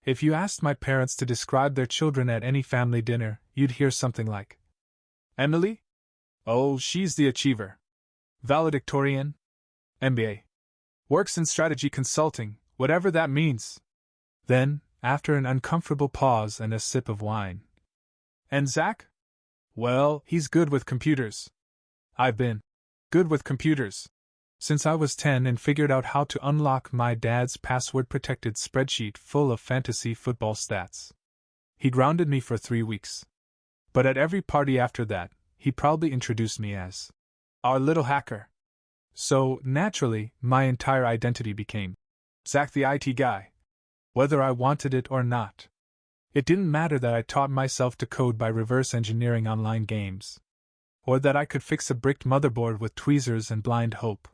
If you asked my parents to describe their children at any family dinner, you'd hear something like, Emily? Oh, she's the achiever. Valedictorian? MBA. Works in strategy consulting, whatever that means. Then, after an uncomfortable pause and a sip of wine. And Zach? Well, he's good with computers. I've been good with computers since I was 10 and figured out how to unlock my dad's password-protected spreadsheet full of fantasy football stats. He grounded me for 3 weeks. But at every party after that, he proudly introduced me as our little hacker. So, naturally, my entire identity became Zach the IT guy, whether I wanted it or not. It didn't matter that I taught myself to code by reverse engineering online games, or that I could fix a bricked motherboard with tweezers and blind hope,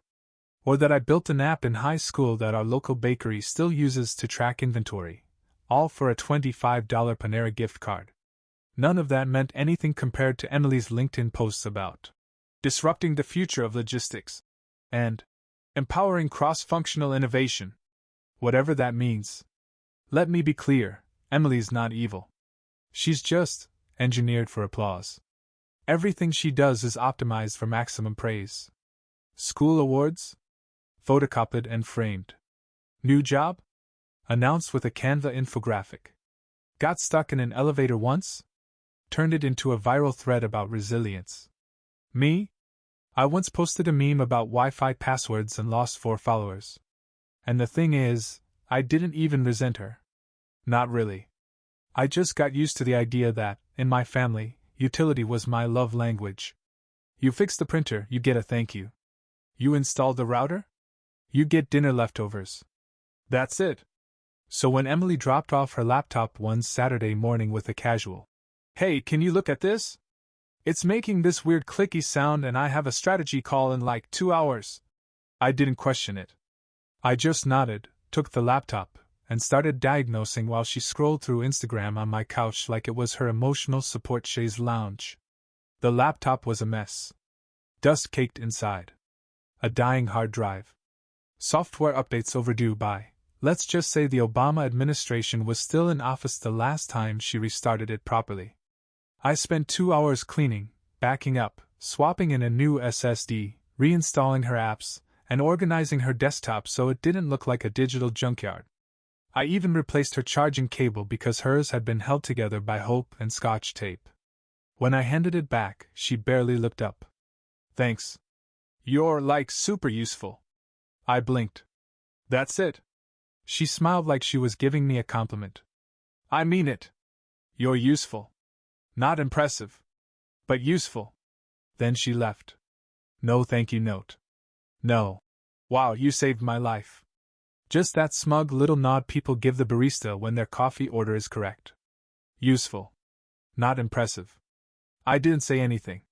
or that I built an app in high school that our local bakery still uses to track inventory, all for a $25 Panera gift card. None of that meant anything compared to Emily's LinkedIn posts about disrupting the future of logistics and empowering cross-functional innovation, whatever that means. Let me be clear, Emily's not evil. She's just engineered for applause. Everything she does is optimized for maximum praise. School awards? Photocopied and framed. New job? Announced with a Canva infographic. Got stuck in an elevator once? Turned it into a viral thread about resilience. Me? I once posted a meme about Wi-Fi passwords and lost 4 followers. And the thing is, I didn't even resent her. Not really. I just got used to the idea that, in my family, utility was my love language. You fix the printer, you get a thank you. You install the router? You get dinner leftovers. That's it. So when Emily dropped off her laptop one Saturday morning with a casual, "Hey, can you look at this? It's making this weird clicky sound and I have a strategy call in like 2 hours." I didn't question it. I just nodded, took the laptop, and started diagnosing while she scrolled through Instagram on my couch like it was her emotional support chaise lounge. The laptop was a mess. Dust caked inside. A dying hard drive. Software updates overdue by, let's just say the Obama administration was still in office the last time she restarted it properly. I spent 2 hours cleaning, backing up, swapping in a new SSD, reinstalling her apps, and organizing her desktop so it didn't look like a digital junkyard. I even replaced her charging cable because hers had been held together by hope and scotch tape. When I handed it back, she barely looked up. "Thanks. You're, like, super useful." I blinked. "That's it." She smiled like she was giving me a compliment. "I mean it. You're useful. Not impressive. But useful." Then she left. No thank you note. No. "Wow, you saved my life." Just that smug little nod people give the barista when their coffee order is correct. Useful. Not impressive. I didn't say anything.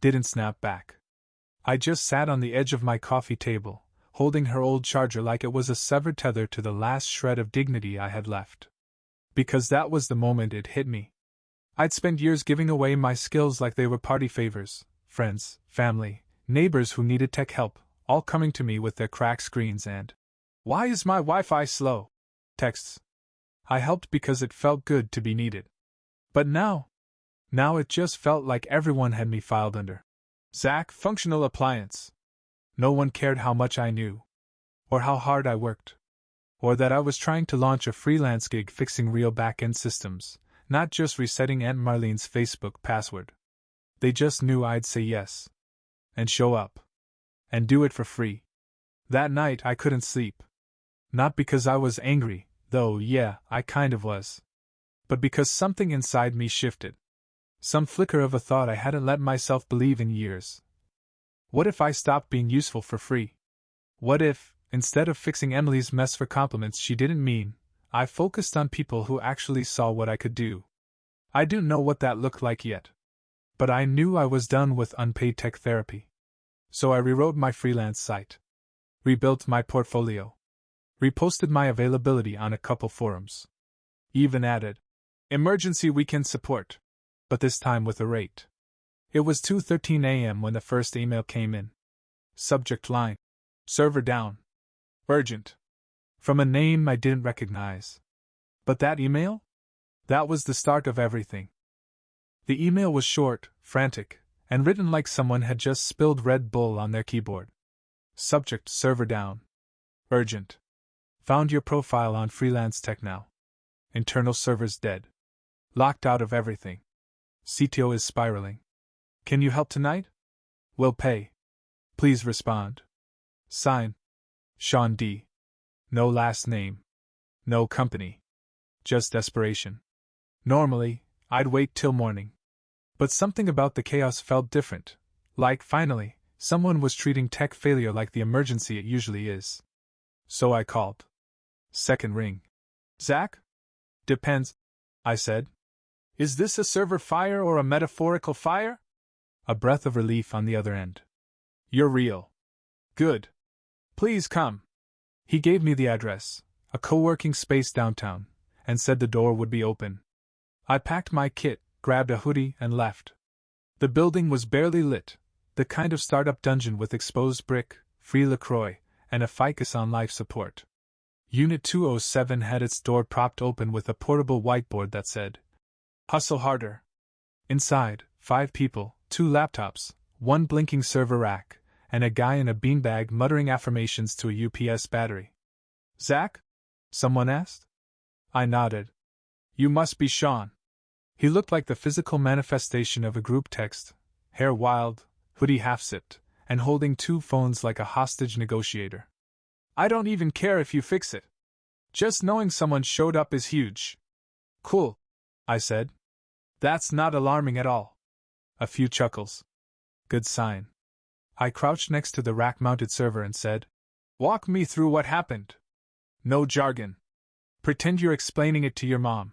Didn't snap back. I just sat on the edge of my coffee table, holding her old charger like it was a severed tether to the last shred of dignity I had left. Because that was the moment it hit me. I'd spent years giving away my skills like they were party favors, friends, family, neighbors who needed tech help, all coming to me with their cracked screens and, "Why is my Wi-Fi slow?" texts. I helped because it felt good to be needed. But now it just felt like everyone had me filed under Zach, functional appliance. No one cared how much I knew, or how hard I worked, or that I was trying to launch a freelance gig fixing real back-end systems, not just resetting Aunt Marlene's Facebook password. They just knew I'd say yes, and show up, and do it for free. That night I couldn't sleep. Not because I was angry, though yeah, I kind of was. But because something inside me shifted. Some flicker of a thought I hadn't let myself believe in years. What if I stopped being useful for free? What if, instead of fixing Emily's mess for compliments she didn't mean, I focused on people who actually saw what I could do? I didn't know what that looked like yet. But I knew I was done with unpaid tech therapy. So I rewrote my freelance site. Rebuilt my portfolio. Reposted my availability on a couple forums. Even added emergency weekend support. But this time with a rate. It was 2:13 a.m. when the first email came in. Subject line: server down. Urgent. From a name I didn't recognize. But that email? That was the start of everything. The email was short, frantic, and written like someone had just spilled Red Bull on their keyboard. Subject: server down. Urgent. Found your profile on Freelance Tech now. Internal servers dead. Locked out of everything. CTO is spiraling. Can you help tonight? Will pay. Please respond. Sign. Sean D. No last name. No company. Just desperation. Normally, I'd wait till morning. But something about the chaos felt different. Like, finally, someone was treating tech failure like the emergency it usually is. So I called. Second ring. Zach? Depends, I said. Is this a server fire or a metaphorical fire? A breath of relief on the other end. You're real. Good. Please come. He gave me the address, a co-working space downtown, and said the door would be open. I packed my kit, grabbed a hoodie, and left. The building was barely lit, the kind of startup dungeon with exposed brick, free LaCroix, and a ficus on life support. Unit 207 had its door propped open with a portable whiteboard that said, "Hustle harder." Inside, 5 people, 2 laptops, 1 blinking server rack, and a guy in a beanbag muttering affirmations to a UPS battery. Zach? Someone asked. I nodded. You must be Sean. He looked like the physical manifestation of a group text, hair wild, hoodie half-zipped, and holding 2 phones like a hostage negotiator. I don't even care if you fix it. Just knowing someone showed up is huge. Cool, I said. That's not alarming at all. A few chuckles. Good sign. I crouched next to the rack-mounted server and said, Walk me through what happened. No jargon. Pretend you're explaining it to your mom.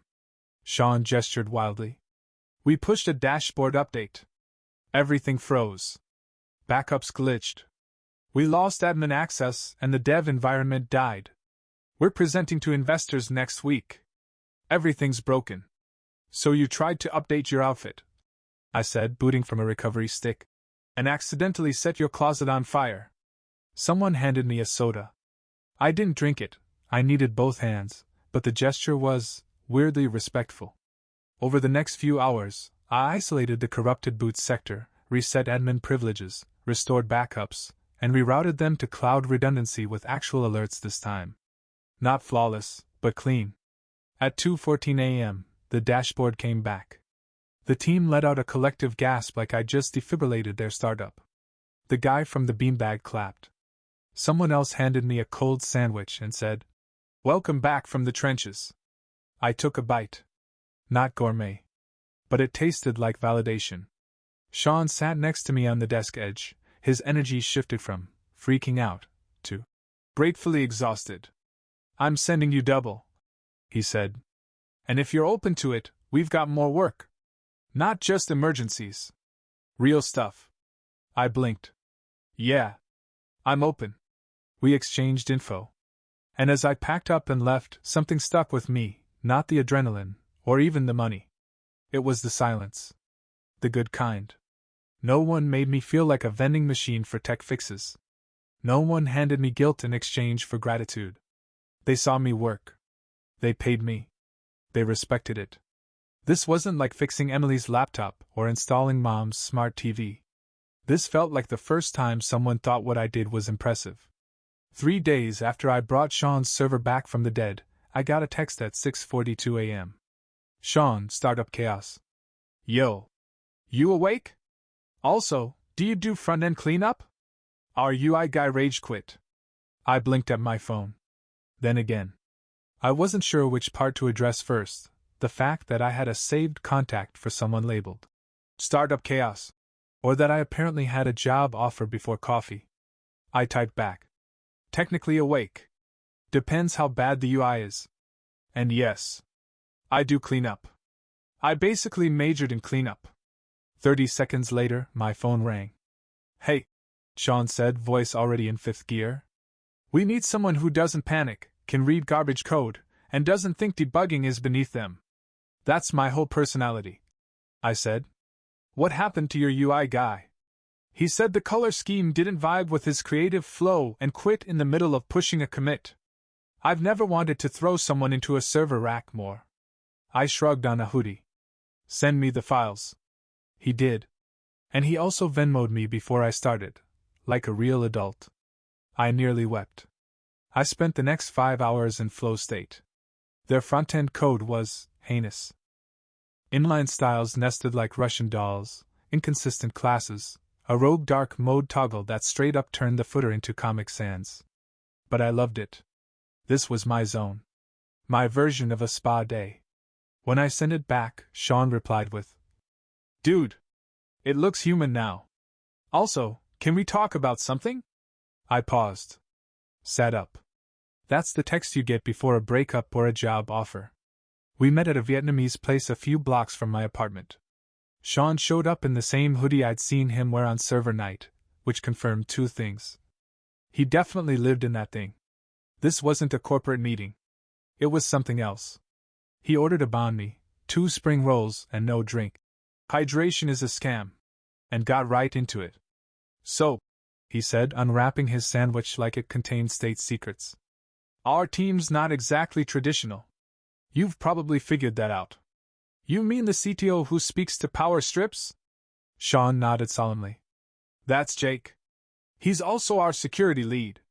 Sean gestured wildly. We pushed a dashboard update. Everything froze. Backups glitched. We lost admin access and the dev environment died. We're presenting to investors next week. Everything's broken. So you tried to update your outfit, I said, booting from a recovery stick, and accidentally set your closet on fire. Someone handed me a soda. I didn't drink it, I needed both hands, but the gesture was weirdly respectful. Over the next few hours, I isolated the corrupted boot sector, reset admin privileges, restored backups, and rerouted them to cloud redundancy with actual alerts this time. Not flawless, but clean. At 2:14 a.m., the dashboard came back. The team let out a collective gasp like I just defibrillated their startup. The guy from the beanbag clapped. Someone else handed me a cold sandwich and said, Welcome back from the trenches. I took a bite. Not gourmet. But it tasted like validation. Sean sat next to me on the desk edge. His energy shifted from freaking out to gratefully exhausted. I'm sending you double, he said. And if you're open to it, we've got more work. Not just emergencies. Real stuff. I blinked. Yeah. I'm open. We exchanged info. And as I packed up and left, something stuck with me, not the adrenaline, or even the money. It was the silence. The good kind. No one made me feel like a vending machine for tech fixes. No one handed me guilt in exchange for gratitude. They saw me work. They paid me. They respected it. This wasn't like fixing Emily's laptop or installing Mom's smart TV. This felt like the first time someone thought what I did was impressive. 3 days after I brought Sean's server back from the dead, I got a text at 6:42 a.m. Sean, startup chaos. Yo. You awake? Also, do you do front-end cleanup? Our UI guy rage quit. I blinked at my phone. Then again. I wasn't sure which part to address first, the fact that I had a saved contact for someone labeled Startup Chaos, or that I apparently had a job offer before coffee. I typed back. Technically awake. Depends how bad the UI is. And yes, I do cleanup. I basically majored in cleanup. 30 seconds later, my phone rang. Hey, Sean said, voice already in 5th gear. We need someone who doesn't panic, can read garbage code, and doesn't think debugging is beneath them. That's my whole personality, I said. What happened to your UI guy? He said the color scheme didn't vibe with his creative flow and quit in the middle of pushing a commit. I've never wanted to throw someone into a server rack more. I shrugged on a hoodie. Send me the files. He did. And he also Venmo'd me before I started, like a real adult. I nearly wept. I spent the next 5 hours in flow state. Their front-end code was heinous. Inline styles nested like Russian dolls, inconsistent classes, a rogue dark mode toggle that straight up turned the footer into Comic Sans. But I loved it. This was my zone. My version of a spa day. When I sent it back, Sean replied with, "Dude, it looks human now. Also, can we talk about something?" I paused. Sat up. That's the text you get before a breakup or a job offer. We met at a Vietnamese place a few blocks from my apartment. Sean showed up in the same hoodie I'd seen him wear on server night, which confirmed two things. He definitely lived in that thing. This wasn't a corporate meeting. It was something else. He ordered a banh mi, 2 spring rolls, and no drink. Hydration is a scam. And got right into it. "So," he said, unwrapping his sandwich like it contained state secrets. "Our team's not exactly traditional. You've probably figured that out." "You mean the CTO who speaks to power strips?" Sean nodded solemnly. "That's Jake. He's also our security lead.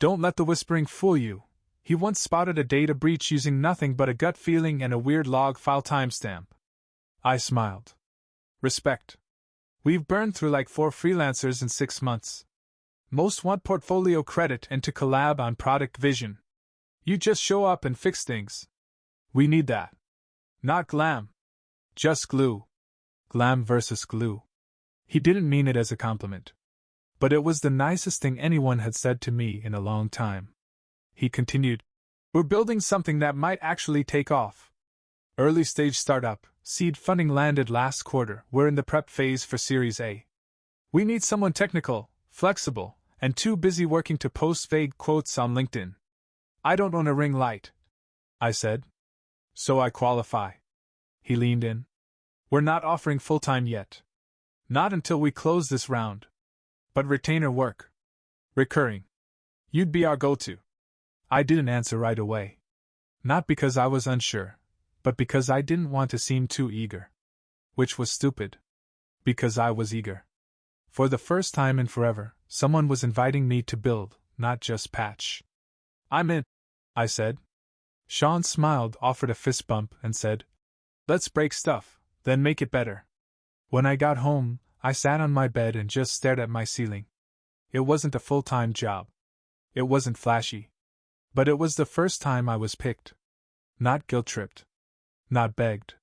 Don't let the whispering fool you. He once spotted a data breach using nothing but a gut feeling and a weird log file timestamp." I smiled. "Respect. We've burned through like 4 freelancers in 6 months. Most want portfolio credit and to collab on product vision. You just show up and fix things. We need that. Not glam. Just glue. Glam versus glue." He didn't mean it as a compliment. But it was the nicest thing anyone had said to me in a long time. He continued, "We're building something that might actually take off. Early stage startup, seed funding landed last quarter, we're in the prep phase for Series A. We need someone technical, flexible, and too busy working to post vague quotes on LinkedIn. I don't own a ring light," I said. "So I qualify." He leaned in. "We're not offering full-time yet. Not until we close this round. But retainer work. Recurring. You'd be our go-to." I didn't answer right away. Not because I was unsure, but because I didn't want to seem too eager. Which was stupid. Because I was eager. For the first time in forever, someone was inviting me to build, not just patch. "I'm in," I said. Sean smiled, offered a fist bump, and said, "Let's break stuff, then make it better." When I got home, I sat on my bed and just stared at my ceiling. It wasn't a full-time job. It wasn't flashy. But it was the first time I was picked. Not guilt-tripped. Not begged.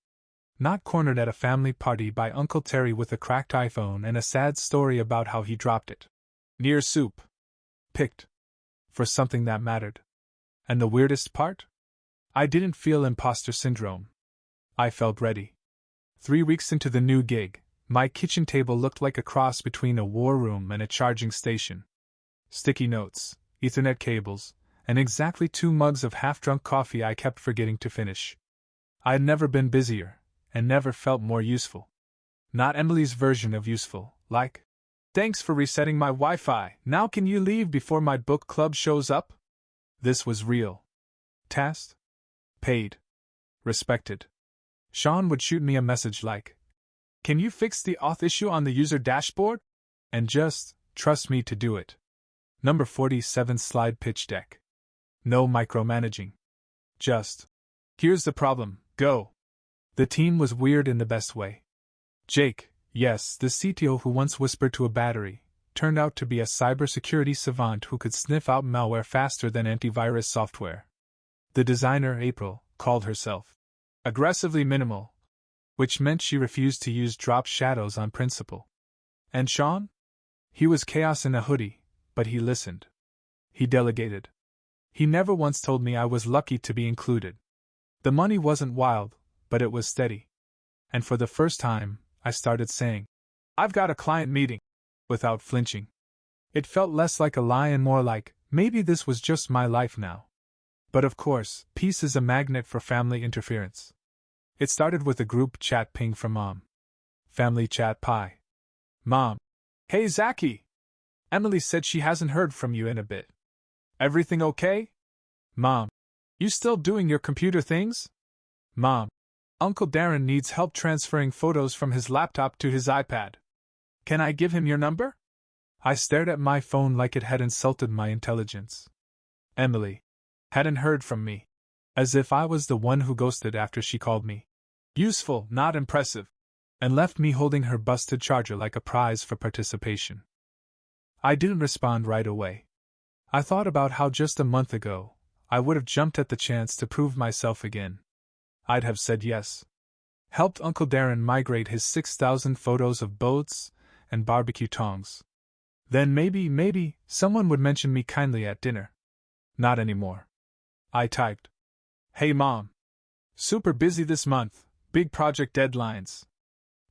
Not cornered at a family party by Uncle Terry with a cracked iPhone and a sad story about how he dropped it. Near soup. Picked. For something that mattered. And the weirdest part? I didn't feel imposter syndrome. I felt ready. 3 weeks into the new gig, my kitchen table looked like a cross between a war room and a charging station. Sticky notes, Ethernet cables, and exactly 2 mugs of half-drunk coffee I kept forgetting to finish. I'd never been busier, and never felt more useful. Not Emily's version of useful, like, "Thanks for resetting my Wi-Fi, now can you leave before my book club shows up?" This was real. Tasked. Paid. Respected. Sean would shoot me a message like, "Can you fix the auth issue on the user dashboard?" And just trust me to do it. Number 47 slide pitch deck. No micromanaging. Just, "Here's the problem, go." The team was weird in the best way. Jake, yes, the CTO who once whispered to a battery, turned out to be a cybersecurity savant who could sniff out malware faster than antivirus software. The designer, April, called herself aggressively minimal, which meant she refused to use drop shadows on principle. And Sean? He was chaos in a hoodie, but he listened. He delegated. He never once told me I was lucky to be included. The money wasn't wild, but it was steady. And for the first time, I started saying, "I've got a client meeting," without flinching. It felt less like a lie and more like, maybe this was just my life now. But of course, peace is a magnet for family interference. It started with a group chat ping from Mom. Family chat pie. "Mom. Hey Zachy. Emily said she hasn't heard from you in a bit. Everything okay?" Mom, you still doing your computer things? Mom, Uncle Darren needs help transferring photos from his laptop to his iPad. Can I give him your number? I stared at my phone like it had insulted my intelligence. Emily hadn't heard from me, as if I was the one who ghosted after she called me useful, not impressive, and left me holding her busted charger like a prize for participation. I didn't respond right away. I thought about how just a month ago, I would have jumped at the chance to prove myself again. I'd have said yes. Helped Uncle Darren migrate his 6,000 photos of boats and barbecue tongs. Then maybe, someone would mention me kindly at dinner. Not anymore. I typed, "Hey Mom. Super busy this month, big project deadlines.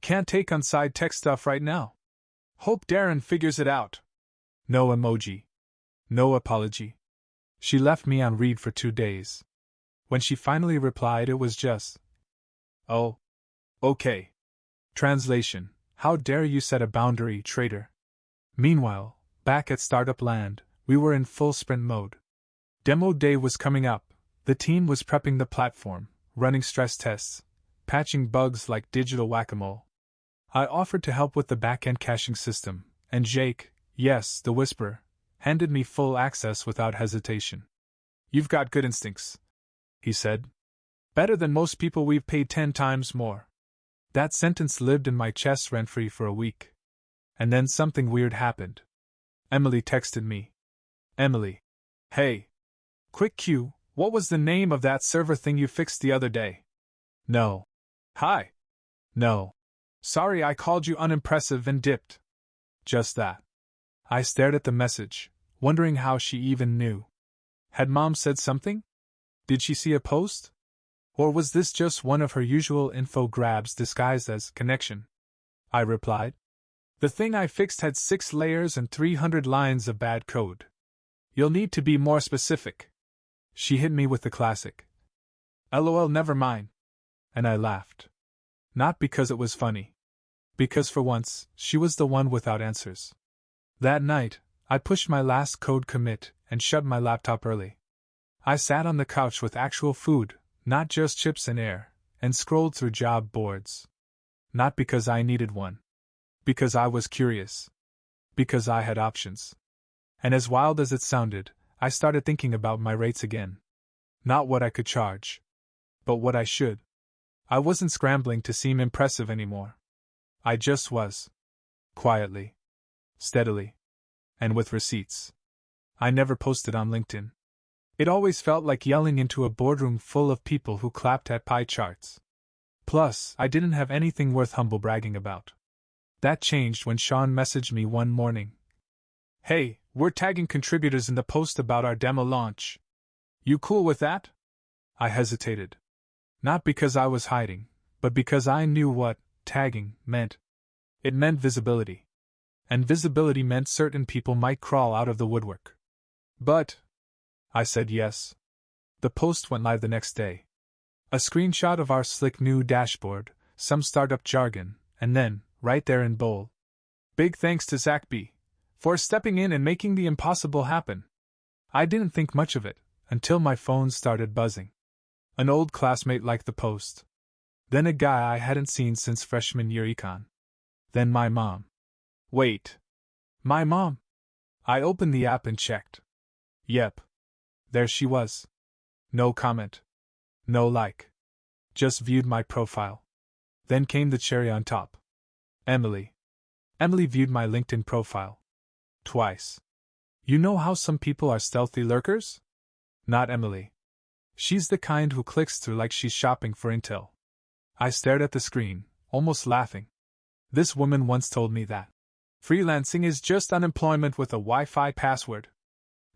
Can't take on side tech stuff right now. Hope Darren figures it out." No emoji. No apology. She left me on read for 2 days. When she finally replied, it was just, "Oh. Okay." Translation: How dare you set a boundary, traitor? Meanwhile, back at Startup Land, we were in full sprint mode. Demo day was coming up. The team was prepping the platform, running stress tests, patching bugs like digital whack-a-mole. I offered to help with the back-end caching system, and Jake, yes, the Whisperer, handed me full access without hesitation. "You've got good instincts," he said. "Better than most people we've paid 10 times more." That sentence lived in my chest rent-free for a week. And then something weird happened. Emily texted me. "Emily. Hey. Quick Q, what was the name of that server thing you fixed the other day?" "No." "Hi." "No. Sorry I called you unimpressive and dipped." Just that. I stared at the message, wondering how she even knew. Had Mom said something? Did she see a post? Or was this just one of her usual info grabs disguised as connection? I replied. "The thing I fixed had 6 layers and 300 lines of bad code. You'll need to be more specific." She hit me with the classic, "LOL, never mind." And I laughed. Not because it was funny. Because for once, she was the one without answers. That night, I pushed my last code commit and shut my laptop early. I sat on the couch with actual food, not just chips and air, and scrolled through job boards. Not because I needed one. Because I was curious. Because I had options. And as wild as it sounded, I started thinking about my rates again. Not what I could charge. But what I should. I wasn't scrambling to seem impressive anymore. I just was. Quietly. Steadily. And with receipts. I never posted on LinkedIn. It always felt like yelling into a boardroom full of people who clapped at pie charts. Plus, I didn't have anything worth humble bragging about. That changed when Sean messaged me one morning. "Hey, we're tagging contributors in the post about our demo launch. You cool with that?" I hesitated. Not because I was hiding, but because I knew what tagging meant. It meant visibility. And visibility meant certain people might crawl out of the woodwork. But I said yes. The post went live the next day. A screenshot of our slick new dashboard, some startup jargon, and then, right there in bold, "Big thanks to Zach B. for stepping in and making the impossible happen." I didn't think much of it, until my phone started buzzing. An old classmate liked the post. Then a guy I hadn't seen since freshman year econ. Then my mom. Wait. My mom? I opened the app and checked. Yep. There she was. No comment. No like. Just viewed my profile. Then came the cherry on top. Emily. Emily viewed my LinkedIn profile. Twice. You know how some people are stealthy lurkers? Not Emily. She's the kind who clicks through like she's shopping for intel. I stared at the screen, almost laughing. This woman once told me that freelancing is just unemployment with a Wi-Fi password.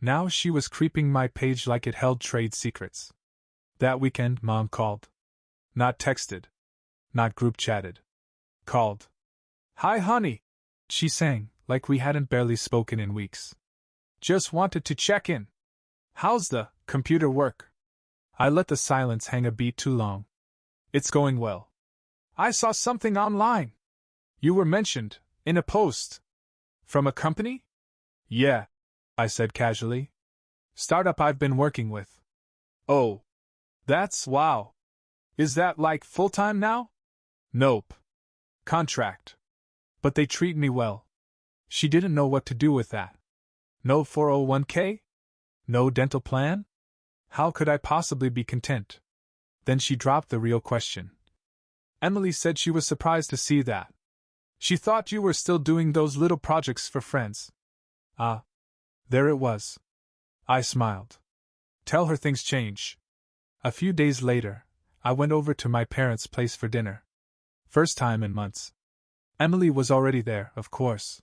Now she was creeping my page like it held trade secrets. That weekend, Mom called. Not texted. Not group chatted. Called. "Hi, honey," she sang, like we hadn't barely spoken in weeks. "Just wanted to check in. How's the computer work?" I let the silence hang a beat too long. "It's going well. I saw something online. You were mentioned, in a post. From a company?" "Yeah," I said casually. "Startup I've been working with." Oh, that's wow. Is that like full-time now? Nope. Contract. But they treat me well. She didn't know what to do with that. No 401k? No dental plan? How could I possibly be content? Then she dropped the real question. Emily said she was surprised to see that. She thought you were still doing those little projects for friends. Ah. There it was. I smiled. Tell her things change. A few days later, I went over to my parents' place for dinner. First time in months. Emily was already there, of course.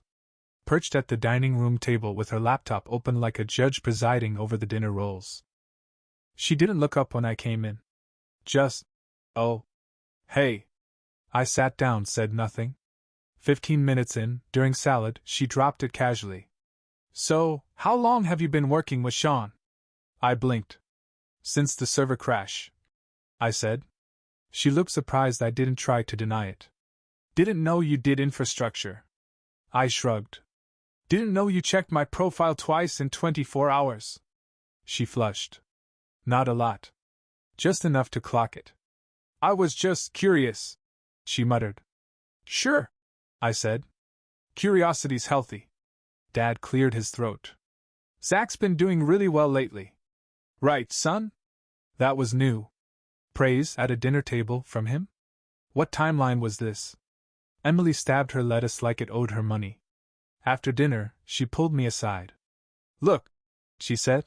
Perched at the dining room table with her laptop open like a judge presiding over the dinner rolls. She didn't look up when I came in. Just, oh. Hey. I sat down, said nothing. 15 minutes in, during salad, she dropped it casually. So, how long have you been working with Sean? I blinked. Since the server crash, I said. She looked surprised I didn't try to deny it. Didn't know you did infrastructure. I shrugged. Didn't know you checked my profile twice in 24 hours. She flushed. Not a lot. Just enough to clock it. I was just curious, she muttered. Sure, I said. Curiosity's healthy. Dad cleared his throat. Zach's been doing really well lately. Right, son? That was new. Praise at a dinner table from him? What timeline was this? Emily stabbed her lettuce like it owed her money. After dinner, she pulled me aside. Look, she said.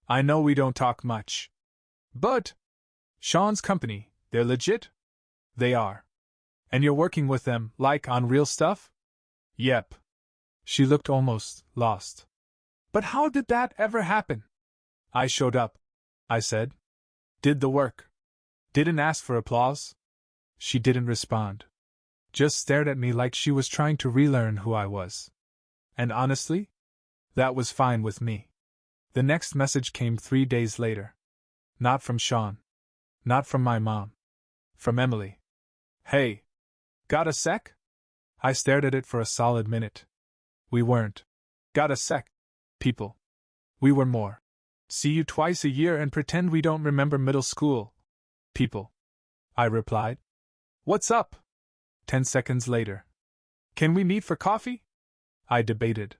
I know we don't talk much. But Sean's company, they're legit? They are. And you're working with them, like on real stuff? Yep. She looked almost lost. But how did that ever happen? I showed up, I said. Did the work. Didn't ask for applause. She didn't respond. Just stared at me like she was trying to relearn who I was. And honestly, that was fine with me. The next message came 3 days later. Not from Sean. Not from my mom. From Emily. Hey. Got a sec? I stared at it for a solid minute. We weren't. Got a sec. People. We were more. See you twice a year and pretend we don't remember middle school. People. I replied. What's up? 10 seconds later. Can we meet for coffee? I debated.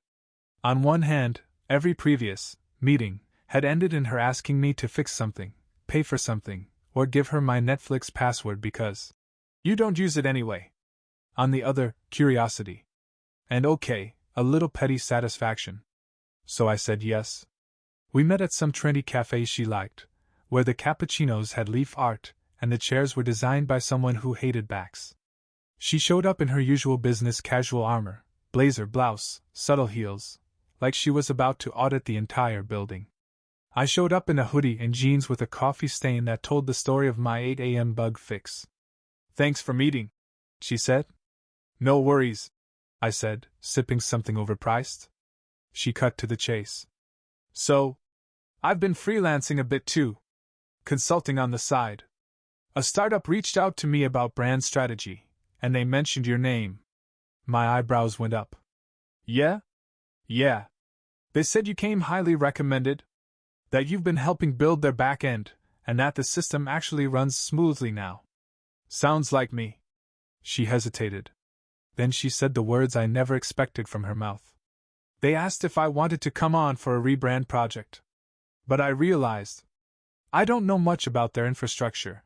On one hand, every previous meeting had ended in her asking me to fix something, pay for something, or give her my Netflix password because you don't use it anyway. On the other, curiosity. And okay, a little petty satisfaction. So I said yes. We met at some trendy cafe she liked, where the cappuccinos had leaf art and the chairs were designed by someone who hated backs. She showed up in her usual business casual armor, blazer, blouse, subtle heels, like she was about to audit the entire building. I showed up in a hoodie and jeans with a coffee stain that told the story of my 8 a.m. bug fix. Thanks for meeting, she said. No worries, I said, sipping something overpriced. She cut to the chase. So, I've been freelancing a bit too. Consulting on the side. A startup reached out to me about brand strategy, and they mentioned your name. My eyebrows went up. Yeah? Yeah. They said you came highly recommended, that you've been helping build their back end, and that the system actually runs smoothly now. Sounds like me. She hesitated. Then she said the words I never expected from her mouth. They asked if I wanted to come on for a rebrand project. But I realized I don't know much about their infrastructure.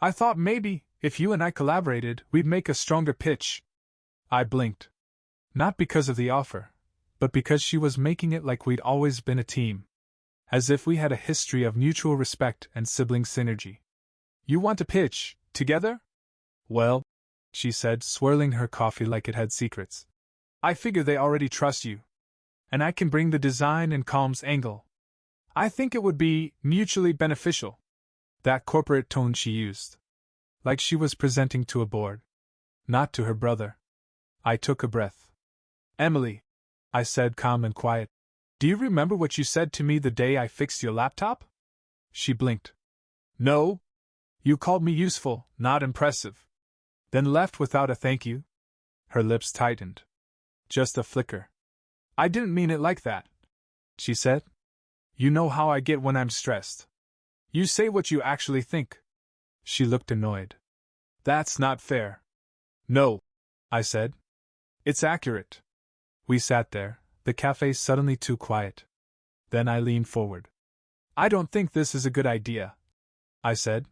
I thought maybe, if you and I collaborated, we'd make a stronger pitch. I blinked. Not because of the offer, but because she was making it like we'd always been a team. As if we had a history of mutual respect and sibling synergy. You want to pitch, together? Well, she said, swirling her coffee like it had secrets. I figure they already trust you. And I can bring the design and comms angle. I think it would be mutually beneficial. That corporate tone she used. Like she was presenting to a board. Not to her brother. I took a breath. Emily, I said, calm and quiet. Do you remember what you said to me the day I fixed your laptop? She blinked. No. You called me useful, not impressive. Then left without a thank you? Her lips tightened. Just a flicker. I didn't mean it like that, she said. You know how I get when I'm stressed. You say what you actually think. She looked annoyed. That's not fair. No, I said. It's accurate. We sat there, the cafe suddenly too quiet. Then I leaned forward. I don't think this is a good idea, I said.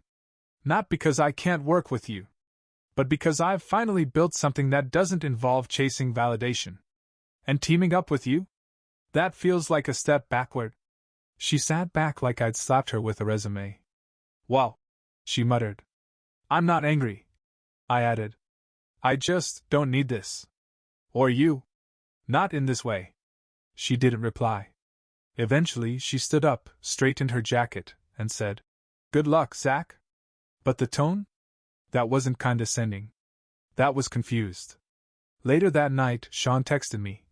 Not because I can't work with you, but because I've finally built something that doesn't involve chasing validation. And teaming up with you? That feels like a step backward. She sat back like I'd slapped her with a resume. Well, she muttered. I'm not angry, I added. I just don't need this. Or you. Not in this way. She didn't reply. Eventually she stood up, straightened her jacket, and said, Good luck, Zach. But the tone? That wasn't condescending. That was confused. Later that night, Sean texted me.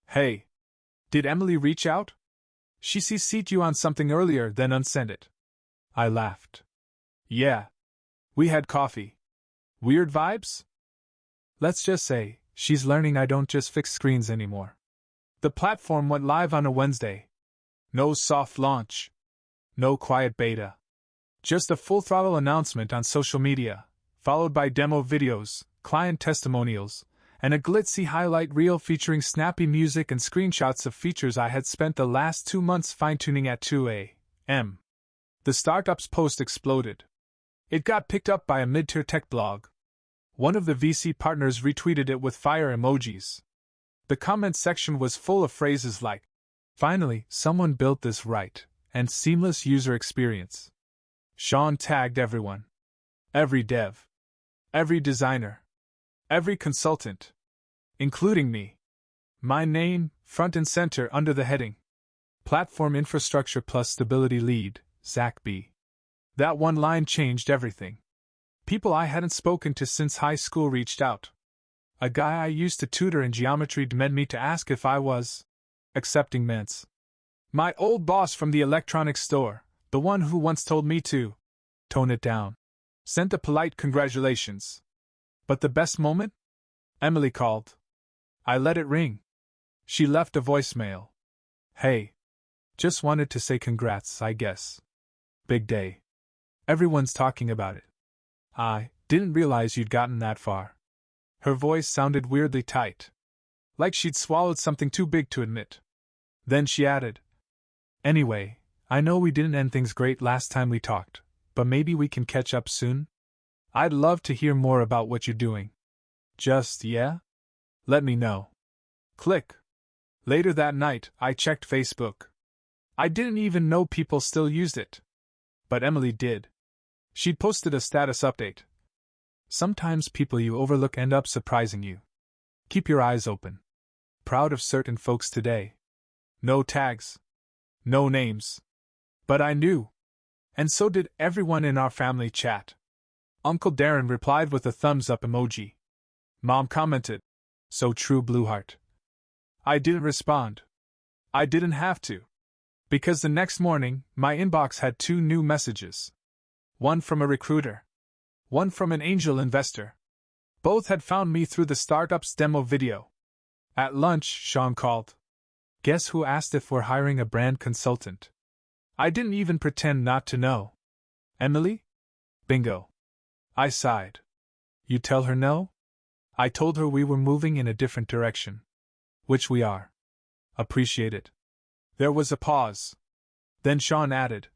Hey. Did Emily reach out? She CC'd you on something earlier, then unsent it. I laughed. Yeah. We had coffee. Weird vibes? Let's just say, she's learning I don't just fix screens anymore. The platform went live on a Wednesday. No soft launch. No quiet beta. Just a full-throttle announcement on social media, followed by demo videos, client testimonials, and a glitzy highlight reel featuring snappy music and screenshots of features I had spent the last 2 months fine-tuning at 2 a.m. The startup's post exploded. It got picked up by a mid-tier tech blog. One of the VC partners retweeted it with fire emojis. The comment section was full of phrases like, Finally, someone built this right, and seamless user experience. Sean tagged everyone. Every dev. Every designer. Every consultant. Including me. My name, front and center under the heading. Platform Infrastructure plus Stability Lead, Zach B. That one line changed everything. People I hadn't spoken to since high school reached out. A guy I used to tutor in geometry DM'd me to ask if I was accepting ments. My old boss from the electronics store, the one who once told me to tone it down, sent a polite congratulations. But the best moment? Emily called. I let it ring. She left a voicemail. Hey. Just wanted to say congrats, I guess. Big day. Everyone's talking about it. I didn't realize you'd gotten that far. Her voice sounded weirdly tight. Like she'd swallowed something too big to admit. Then she added, Anyway, I know we didn't end things great last time we talked, but maybe we can catch up soon? I'd love to hear more about what you're doing. Just, yeah? Let me know. Click. Later that night, I checked Facebook. I didn't even know people still used it. But Emily did. She'd posted a status update. Sometimes people you overlook end up surprising you. Keep your eyes open. Proud of certain folks today. No tags. No names. But I knew. And so did everyone in our family chat. Uncle Darren replied with a thumbs-up emoji. Mom commented, So true, Blueheart. I didn't respond. I didn't have to. Because the next morning, my inbox had 2 new messages. One from a recruiter. One from an angel investor. Both had found me through the startup's demo video. At lunch, Sean called. Guess who asked if we're hiring a brand consultant? I didn't even pretend not to know. Emily? Bingo. I sighed. You tell her no? I told her we were moving in a different direction. Which we are. Appreciate it. There was a pause. Then Sean added.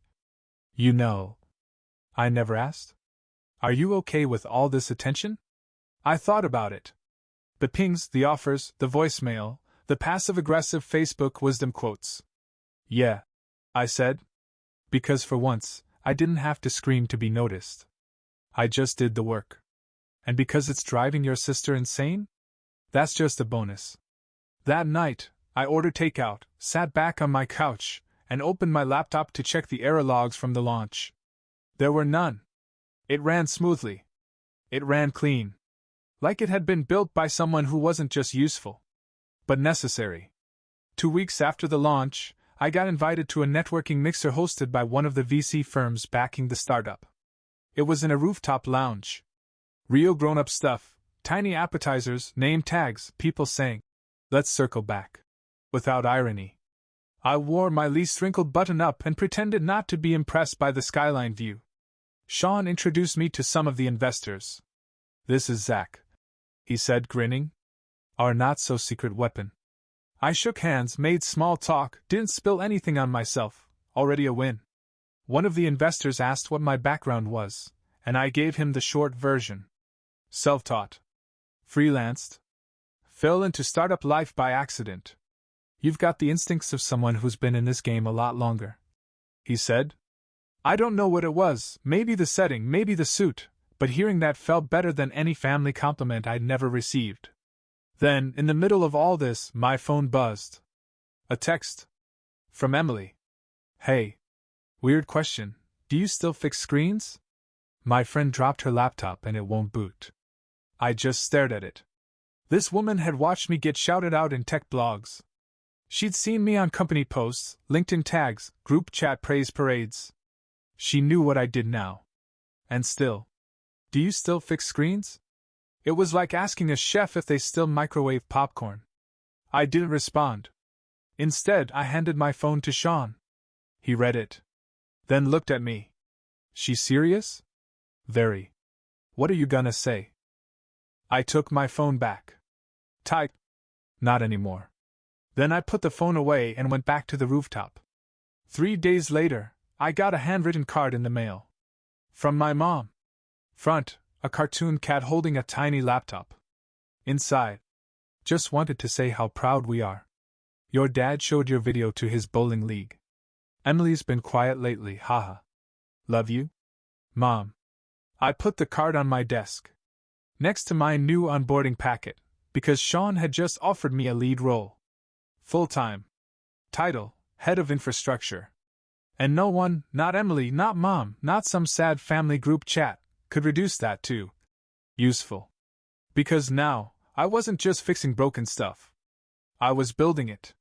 You know. I never asked? Are you okay with all this attention? I thought about it. The pings, the offers, the voicemail, the passive-aggressive Facebook wisdom quotes. Yeah, I said. Because for once, I didn't have to scream to be noticed. I just did the work. And because it's driving your sister insane? That's just a bonus. That night, I ordered takeout, sat back on my couch, and opened my laptop to check the error logs from the launch. There were none. It ran smoothly. It ran clean. Like it had been built by someone who wasn't just useful, but necessary. 2 weeks after the launch, I got invited to a networking mixer hosted by one of the VC firms backing the startup. It was in a rooftop lounge. Real grown-up stuff, tiny appetizers, name tags, people saying, Let's circle back. Without irony. I wore my least wrinkled button up and pretended not to be impressed by the skyline view. Sean introduced me to some of the investors. This is Zach, he said, grinning. Our not-so-secret weapon. I shook hands, made small talk, didn't spill anything on myself, already a win. One of the investors asked what my background was, and I gave him the short version. Self-taught. Freelanced. Fell into startup life by accident. You've got the instincts of someone who's been in this game a lot longer, he said. I don't know what it was, maybe the setting, maybe the suit, but hearing that felt better than any family compliment I'd never received. Then, in the middle of all this, my phone buzzed. A text. From Emily. Hey. Weird question, do you still fix screens? My friend dropped her laptop and it won't boot. I just stared at it. This woman had watched me get shouted out in tech blogs. She'd seen me on company posts, LinkedIn tags, group chat praise parades. She knew what I did now. And still. Do you still fix screens? It was like asking a chef if they still microwave popcorn. I didn't respond. Instead, I handed my phone to Sean. He read it. Then looked at me. She serious? Very. What are you gonna say? I took my phone back. Type. Not anymore. Then I put the phone away and went back to the rooftop. 3 days later, I got a handwritten card in the mail. From my mom. Front, a cartoon cat holding a tiny laptop. Inside. Just wanted to say how proud we are. Your dad showed your video to his bowling league. Emily's been quiet lately, haha. Love you? Mom. I put the card on my desk. Next to my new onboarding packet, because Sean had just offered me a lead role. Full-time. Title, Head of Infrastructure. And no one, not Emily, not Mom, not some sad family group chat, could reduce that to useful. Because now, I wasn't just fixing broken stuff. I was building it.